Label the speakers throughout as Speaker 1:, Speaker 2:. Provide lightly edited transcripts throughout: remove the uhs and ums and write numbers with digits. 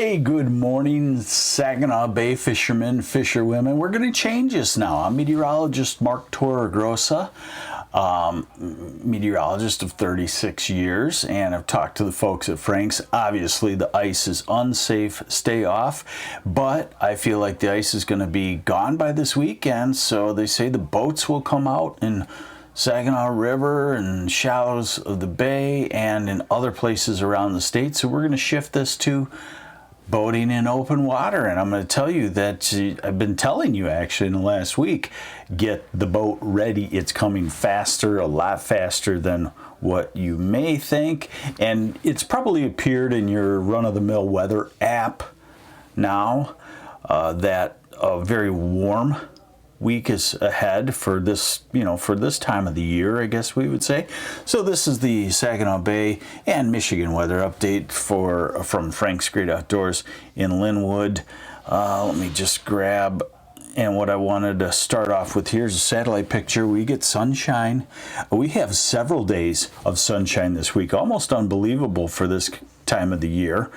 Speaker 1: Hey, good morning, Saginaw Bay fishermen, fisherwomen. We're going to change this now. I'm meteorologist Mark Torregrossa, meteorologist of 36 years, and I've talked to the folks at Frank's. Obviously, the ice is unsafe, stay off, but I feel like the ice is going to be gone by this weekend, so they say the boats will come out in Saginaw River and shallows of the bay and in other places around the state. So we're going to shift this to boating in open water, and I'm going to tell you that I've been telling you actually in the last week, get the boat ready. It's coming faster, a lot faster than what you may think, and it's probably appeared in your run-of-the-mill weather app now that a very warm week is ahead for this, for this time of the year, I guess we would say. So this is the Saginaw Bay and Michigan weather update from Frank's Great Outdoors in Linwood. Let me just grab, and what I wanted to start off with, here's a satellite picture. We get sunshine. We have several days of sunshine this week, almost unbelievable for this time of the year.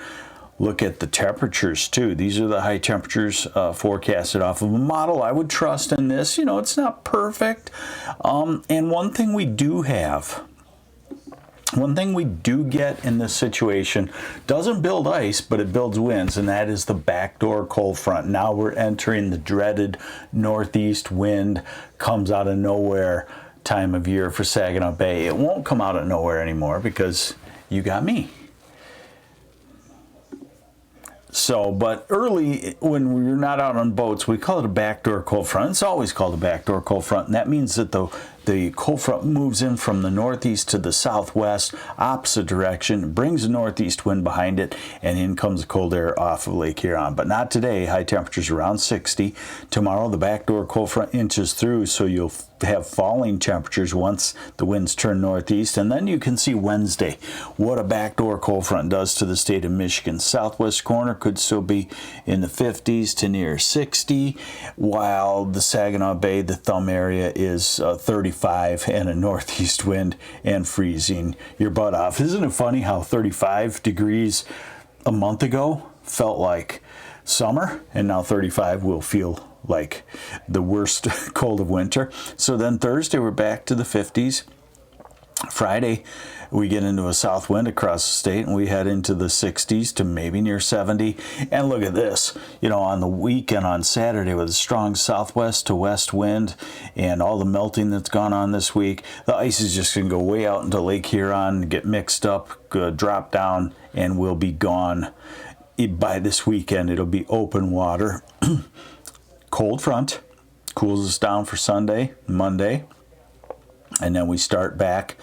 Speaker 1: Look at the temperatures too. These are the high temperatures forecasted off of a model I would trust in this. It's not perfect. And one thing we do get in this situation doesn't build ice, but it builds winds, and that is the backdoor cold front. Now we're entering the dreaded northeast wind, comes out of nowhere time of year for Saginaw Bay. It won't come out of nowhere anymore because you got me. So, but early when we were not out on boats, we call it a backdoor cold front. It's always called a backdoor cold front, and that means that the cold front moves in from the northeast to the southwest, opposite direction, brings a northeast wind behind it, and in comes the cold air off of Lake Huron. But not today. High temperatures around 60. Tomorrow, the backdoor cold front inches through, so you'll have falling temperatures once the winds turn northeast. And then you can see Wednesday what a backdoor cold front does to the state of Michigan. Southwest corner could still be in the 50s to near 60, while the Saginaw Bay, the thumb area, is 35 and a northeast wind and freezing your butt off. Isn't it funny how 35 degrees a month ago felt like summer, and now 35 will feel like the worst cold of winter? So then Thursday we're back to the 50s. Friday we get into a south wind across the state, and we head into the 60s to maybe near 70. And look at this, on the weekend on Saturday with a strong southwest to west wind and all the melting that's gone on this week, the ice is just going to go way out into Lake Huron, get mixed up, drop down, and will be gone by this weekend. It'll be open water. Cold front cools us down for Sunday, Monday, and then we start back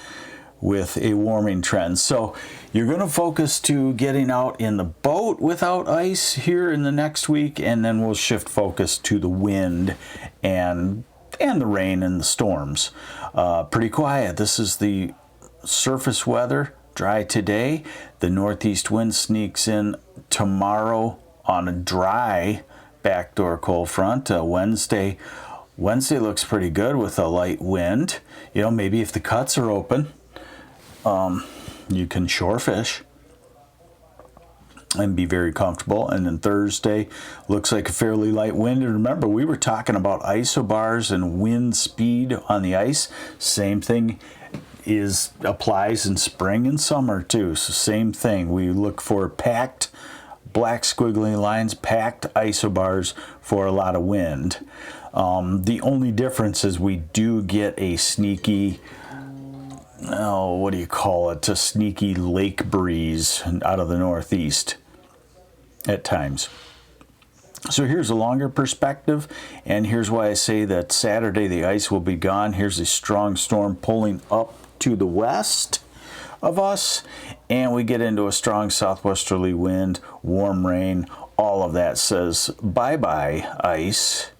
Speaker 1: with a warming trend. So you're going to focus to getting out in the boat without ice here in the next week, and then we'll shift focus to the wind and the rain and the storms. Pretty quiet. This is the surface weather. Dry today. The northeast wind sneaks in tomorrow on a dry backdoor cold front. Wednesday looks pretty good with a light wind. Maybe if the cuts are open, you can shore fish and be very comfortable. And then Thursday looks like a fairly light wind. And remember, we were talking about isobars and wind speed on the ice. Same thing applies in spring and summer too. So same thing. We look for packed black squiggly lines, packed isobars for a lot of wind. The only difference is we do get a sneaky, a sneaky lake breeze out of the northeast at times. So here's a longer perspective, and here's why I say that Saturday the ice will be gone. Here's a strong storm pulling up to the west of us, and we get into a strong southwesterly wind, warm rain. All of that says bye-bye ice,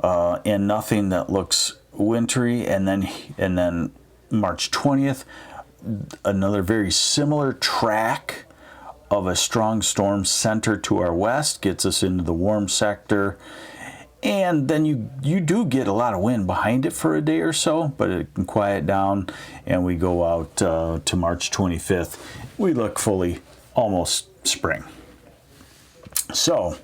Speaker 1: and nothing that looks wintry. And then March 20th, another very similar track of a strong storm center to our west gets us into the warm sector. And then you do get a lot of wind behind it for a day or so, but it can quiet down, and we go out to March 25th. We look fully almost spring. So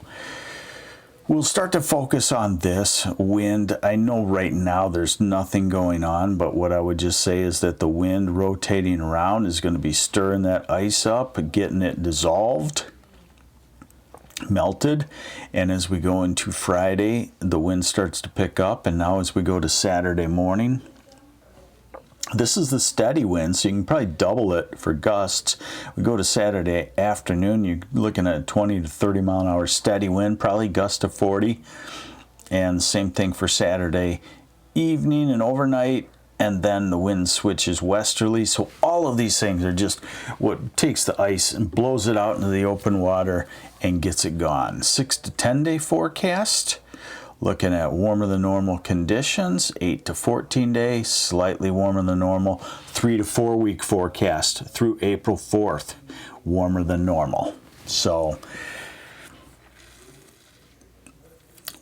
Speaker 1: we'll start to focus on this wind. I know right now there's nothing going on, but what I would just say is that the wind rotating around is going to be stirring that ice up, getting it dissolved, melted. And as we go into Friday, the wind starts to pick up. And now as we go to Saturday morning, this is the steady wind, so you can probably double it for gusts. We go to Saturday afternoon, you're looking at 20 to 30 mile an hour steady wind, probably gust to 40. And same thing for Saturday evening and overnight, and then the wind switches westerly. So all of these things are just what takes the ice and blows it out into the open water and gets it gone. 6 to 10 day forecast. Looking at warmer than normal conditions, 8 to 14 day, slightly warmer than normal, 3 to 4 week forecast through April 4th, warmer than normal. So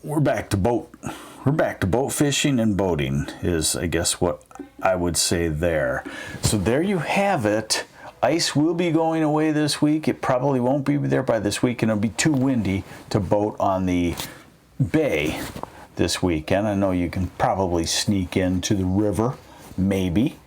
Speaker 1: we're back to boat. We're back to boat fishing and boating is, I guess, what I would say there. So there you have it. Ice will be going away this week. It probably won't be there by this week, and it'll be too windy to boat on the bay this weekend. I know you can probably sneak into the river, maybe,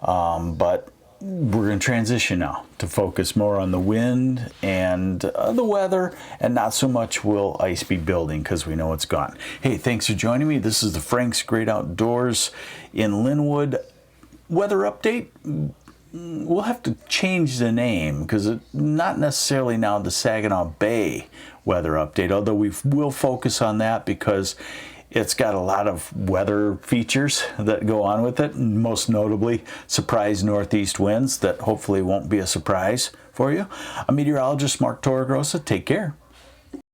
Speaker 1: but we're going to transition now to focus more on the wind and the weather, and not so much will ice be building because we know it's gone. Hey, thanks for joining me. This is the Frank's Great Outdoors in Linwood weather update. We'll have to change the name because it's not necessarily now the Saginaw Bay weather update, although we will focus on that because it's got a lot of weather features that go on with it, most notably surprise northeast winds that hopefully won't be a surprise for you. I'm meteorologist Mark Torregrossa. Take care.